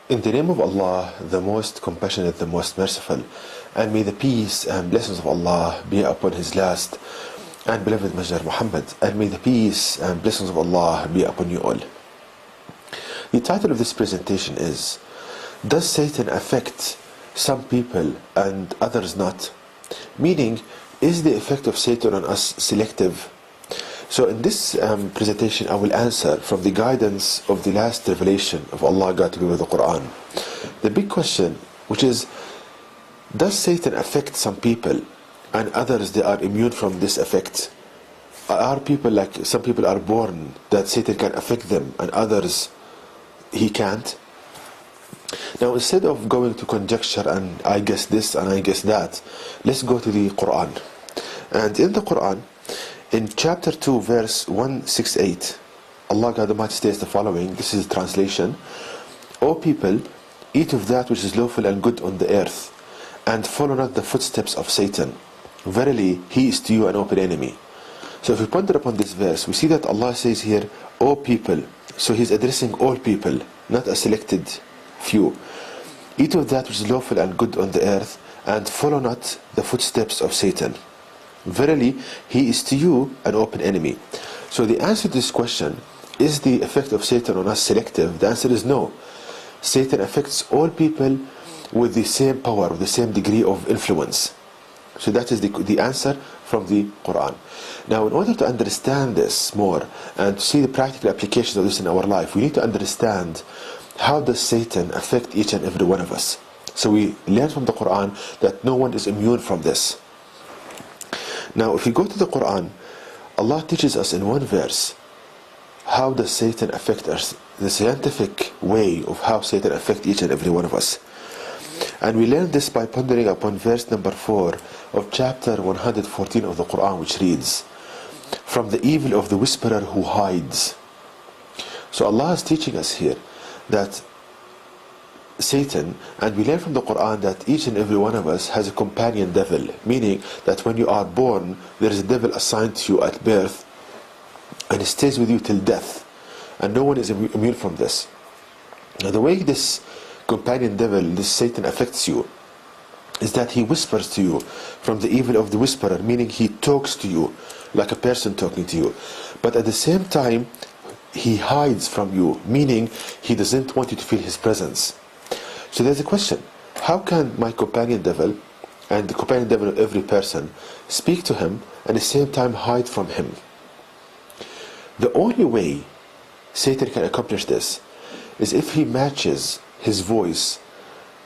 In the name of Allah, the most compassionate, the most merciful, and may the peace and blessings of Allah be upon His last and beloved Messenger Muhammad, and may the peace and blessings of Allah be upon you all. The title of this presentation is, Does Satan affect some people and others not? Meaning, is the effect of Satan on us selective? So in this presentation, I will answer from the guidance of the last revelation of Allah God to be with the Quran. The big question, which is, does Satan affect some people and others they are immune from this effect? Are people like, some people are born that Satan can affect them and others he can't? Now, instead of going to conjecture and I guess this and I guess that, let's go to the Quran. And in the Quran, in chapter 2, verse 168, Allah God Almighty states the following. This is the translation. O people, eat of that which is lawful and good on the earth, and follow not the footsteps of Satan. Verily, he is to you an open enemy. So if we ponder upon this verse, we see that Allah says here, O people. So He's addressing all people, not a selected few. Eat of that which is lawful and good on the earth, and follow not the footsteps of Satan. Verily, he is to you an open enemy. So the answer to this question, is the effect of Satan on us selective? The answer is no. Satan affects all people with the same power, with the same degree of influence. So that is the answer from the Quran. Now, in order to understand this more and to see the practical applications of this in our life, we need to understand how does Satan affect each and every one of us. So we learn from the Quran that no one is immune from this. Now, if we go to the Quran, Allah teaches us in one verse how does Satan affect us, the scientific way of how Satan affects each and every one of us. And we learn this by pondering upon verse number 4 of chapter 114 of the Quran, which reads, From the evil of the whisperer who hides. So Allah is teaching us here that Satan, and we learn from the Quran that each and every one of us has a companion devil, meaning that when you are born, there is a devil assigned to you at birth, and it stays with you till death, and no one is immune from this. Now, the way this companion devil, this Satan, affects you is that he whispers to you from the evil of the whisperer, meaning he talks to you like a person talking to you, but at the same time he hides from you, meaning he doesn't want you to feel his presence. So there's a question, how can my companion devil and the companion devil of every person speak to him and at the same time hide from him? The only way Satan can accomplish this is if he matches his voice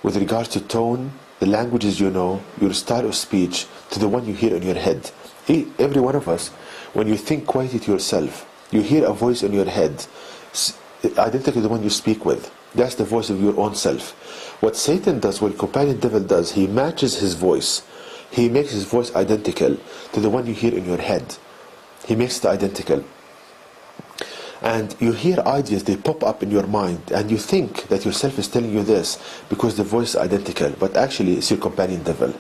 with regard to tone, the languages you know, your style of speech, to the one you hear in your head. Every one of us, when you think quietly to yourself, you hear a voice in your head identical to the one you speak with. That's the voice of your own self. What Satan does, what companion devil does, he matches his voice. He makes his voice identical to the one you hear in your head. He makes it identical. And you hear ideas, they pop up in your mind, and you think that yourself is telling you this because the voice is identical, but actually it's your companion devil.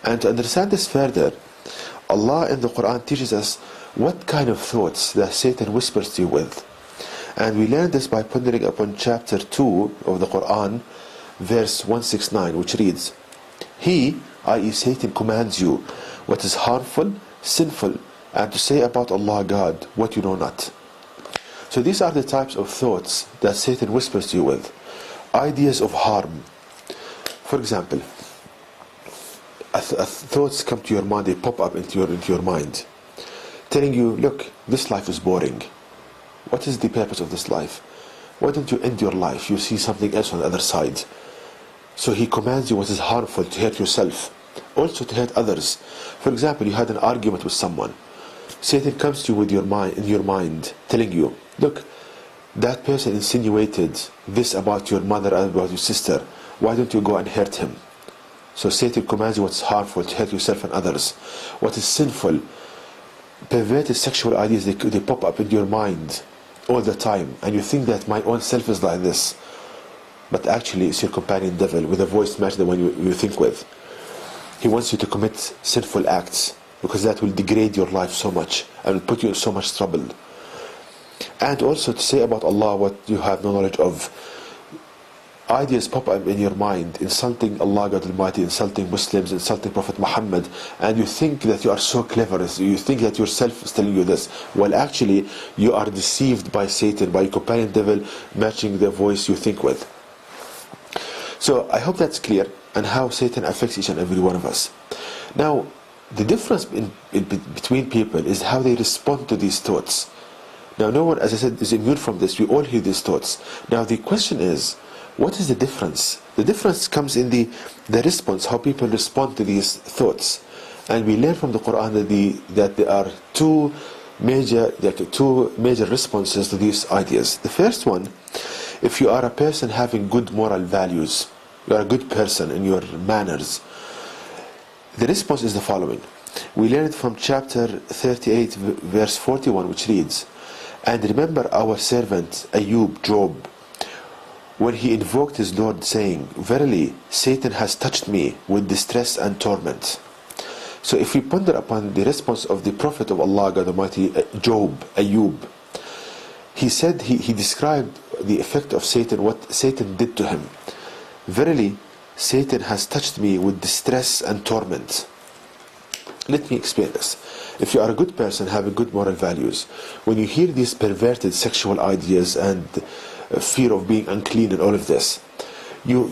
And to understand this further, Allah in the Quran teaches us what kind of thoughts that Satan whispers to you with. And we learn this by pondering upon chapter 2 of the Quran, verse 169, which reads, He, i.e. Satan, commands you what is harmful, sinful, and to say about Allah God what you know not. So these are the types of thoughts that Satan whispers to you with. Ideas of harm. For example, thoughts come to your mind, they pop up into your mind, telling you, look, this life is boring. What is the purpose of this life? Why don't you end your life? You see something else on the other side. So he commands you what is harmful, to hurt yourself, also to hurt others. For example, you had an argument with someone. Satan comes to you with in your mind, telling you, look, that person insinuated this about your mother and about your sister. Why don't you go and hurt him? So Satan commands you what's harmful, to hurt yourself and others. What is sinful, perverted sexual ideas, they pop up in your mind all the time, and you think that my own self is like this, but actually it's your companion devil with a voice match the one you think with. He wants you to commit sinful acts because that will degrade your life so much and will put you in so much trouble. And also to say about Allah what you have no knowledge of. ideas pop up in your mind, insulting Allah God Almighty, insulting Muslims, insulting Prophet Muhammad, and you think that you are so clever, you think that yourself is telling you this. Well, actually, you are deceived by Satan, by your companion devil, matching the voice you think with. So I hope that's clear, and how Satan affects each and every one of us. Now, the difference between people is how they respond to these thoughts. Now, no one, as I said, is immune from this. We all hear these thoughts. Now, the question is, what is the difference? The difference comes in the response, how people respond to these thoughts. And we learn from the Quran that there are two major responses to these ideas. The first one, if you are a person having good moral values, you are a good person in your manners, the response is the following. We learned from chapter 38, verse 41, which reads, "And remember our servant Ayub, Job, when he invoked his Lord, saying, Verily, Satan has touched me with distress and torment." So if we ponder upon the response of the Prophet of Allah God Almighty, Job, Ayub, he said, he described the effect of Satan, what Satan did to him. "Verily, Satan has touched me with distress and torment." Let me explain this. If you are a good person having good moral values, when you hear these perverted sexual ideas and fear of being unclean and all of this, you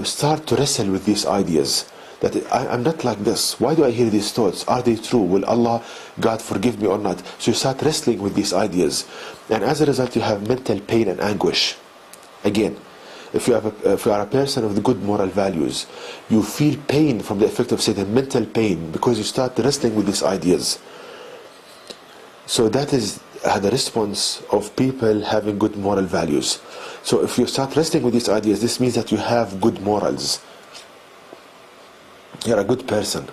start to wrestle with these ideas. That I'm not like this. Why do I hear these thoughts? Are they true? Will Allah, God, forgive me or not? So you start wrestling with these ideas, and as a result you have mental pain and anguish. Again, if you are a person of the good moral values, you feel pain from the effect of Satan, mental pain, because you start wrestling with these ideas. So that is the response of people having good moral values. So if you start wrestling with these ideas, this means that you have good morals. You're a good person.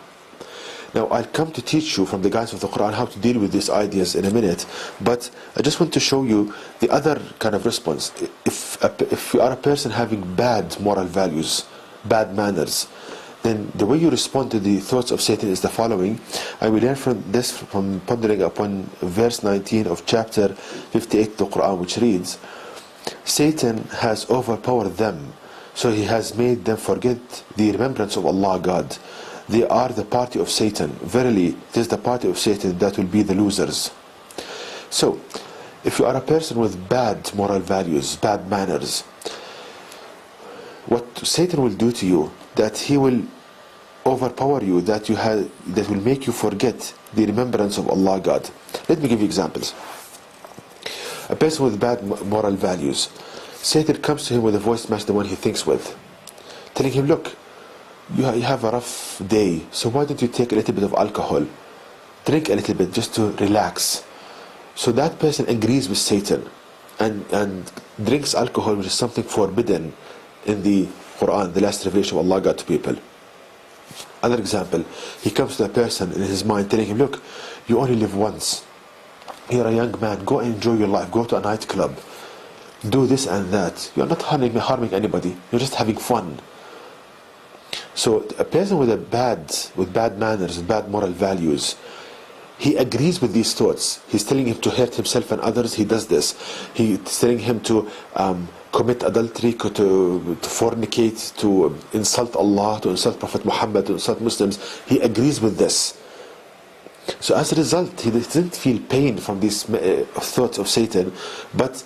Now, I'll come to teach you from the guidance of the Quran how to deal with these ideas in a minute, but I just want to show you the other kind of response. If you are a person having bad moral values, bad manners, then the way you respond to the thoughts of Satan is the following. And we learn from this from pondering upon verse 19 of chapter 58 of the Quran, which reads, "Satan has overpowered them, so he has made them forget the remembrance of Allah God. They are the party of Satan. Verily, it is the party of Satan that will be the losers." So, if you are a person with bad moral values, bad manners, what Satan will do to you, that he will overpower you, that will make you forget the remembrance of Allah God. Let me give you examples. A person with bad moral values, Satan comes to him with a voice match the one he thinks with, telling him, "Look, you have a rough day, so why don't you take a little bit of alcohol, drink a little bit just to relax." So that person agrees with Satan and drinks alcohol, which is something forbidden in the Quran, the last revelation of Allah God to people. Another example, he comes to a person in his mind telling him, "Look, you only live once. You're a young man, go and enjoy your life, go to a nightclub, do this and that. You're not harming anybody, you're just having fun." So a person with bad manners, bad moral values, he agrees with these thoughts. He's telling him to hurt himself and others, he does this. He's telling him to commit adultery, to fornicate, to insult Allah, to insult Prophet Muhammad, to insult Muslims. He agrees with this. So as a result, he doesn't feel pain from these thoughts of Satan, but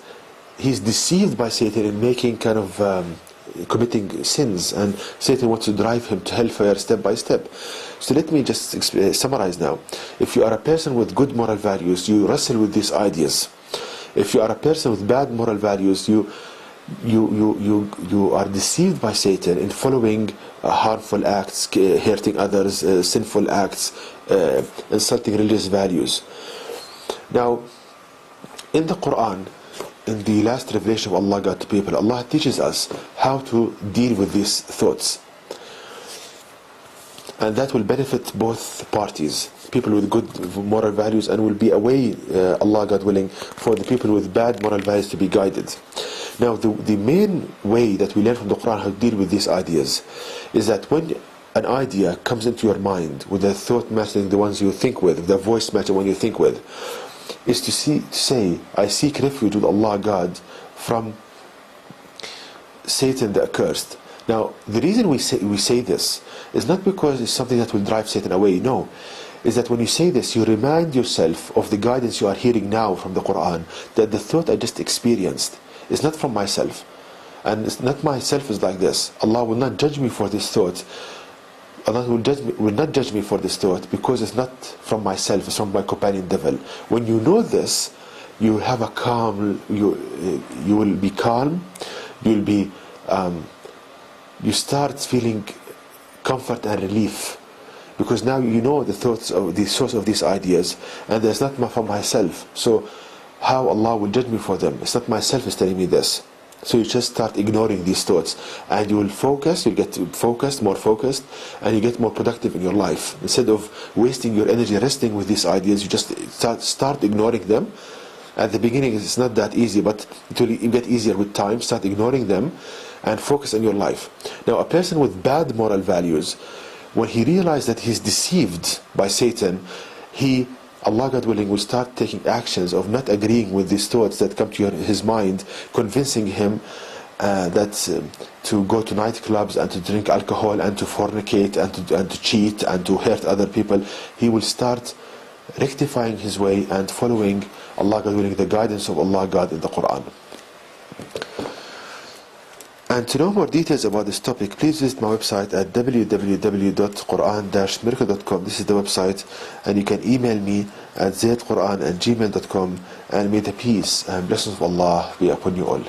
he's deceived by Satan in making kind of committing sins, and Satan wants to drive him to hellfire step by step. So let me just summarize now. If you are a person with good moral values, you wrestle with these ideas. If you are a person with bad moral values, you are deceived by Satan in following harmful acts, hurting others, sinful acts, insulting religious values. Now, in the Quran, in the last revelation of Allah God to people, Allah teaches us how to deal with these thoughts. And that will benefit both parties, people with good moral values, and will be a way, Allah God willing, for the people with bad moral values to be guided. Now, the main way that we learn from the Quran how to deal with these ideas is that when an idea comes into your mind with a thought matching the ones you think with, the voice matching the one you think with, is to say, "I seek refuge with Allah God from Satan the accursed. Now, the reason we say this is not because it's something that will drive Satan away. No, is that when you say this, you remind yourself of the guidance you are hearing now from the Quran, that the thought I just experienced is not from myself, and it's not myself is like this. Allah will not judge me for this thought. Allah will not judge me for this thought because it's not from myself, it's from my companion devil. When you know this, you have a calm, you will be calm, you will be, you start feeling comfort and relief, because now you know the thoughts of the source of these ideas, and there's not from myself. So how Allah will judge me for them? It's not myself is telling me this. So you just start ignoring these thoughts, and you will focus, you'll get focused, more focused, and you get more productive in your life. Instead of wasting your energy resting with these ideas, you just start ignoring them. At the beginning it's not that easy, but it will get easier with time. Start ignoring them and focus on your life. Now, a person with bad moral values, when he realizes that he's deceived by Satan, Allah God willing, will start taking actions of not agreeing with these thoughts that come to his mind, convincing him to go to nightclubs and to drink alcohol and to fornicate and to cheat and to hurt other people. He will start rectifying his way and following, Allah God willing, the guidance of Allah God in the Quran. And to know more details about this topic, please visit my website at www.quran-miracle.com. This is the website, and you can email me at zaidquran@gmail.com, and may the peace and blessings of Allah be upon you all.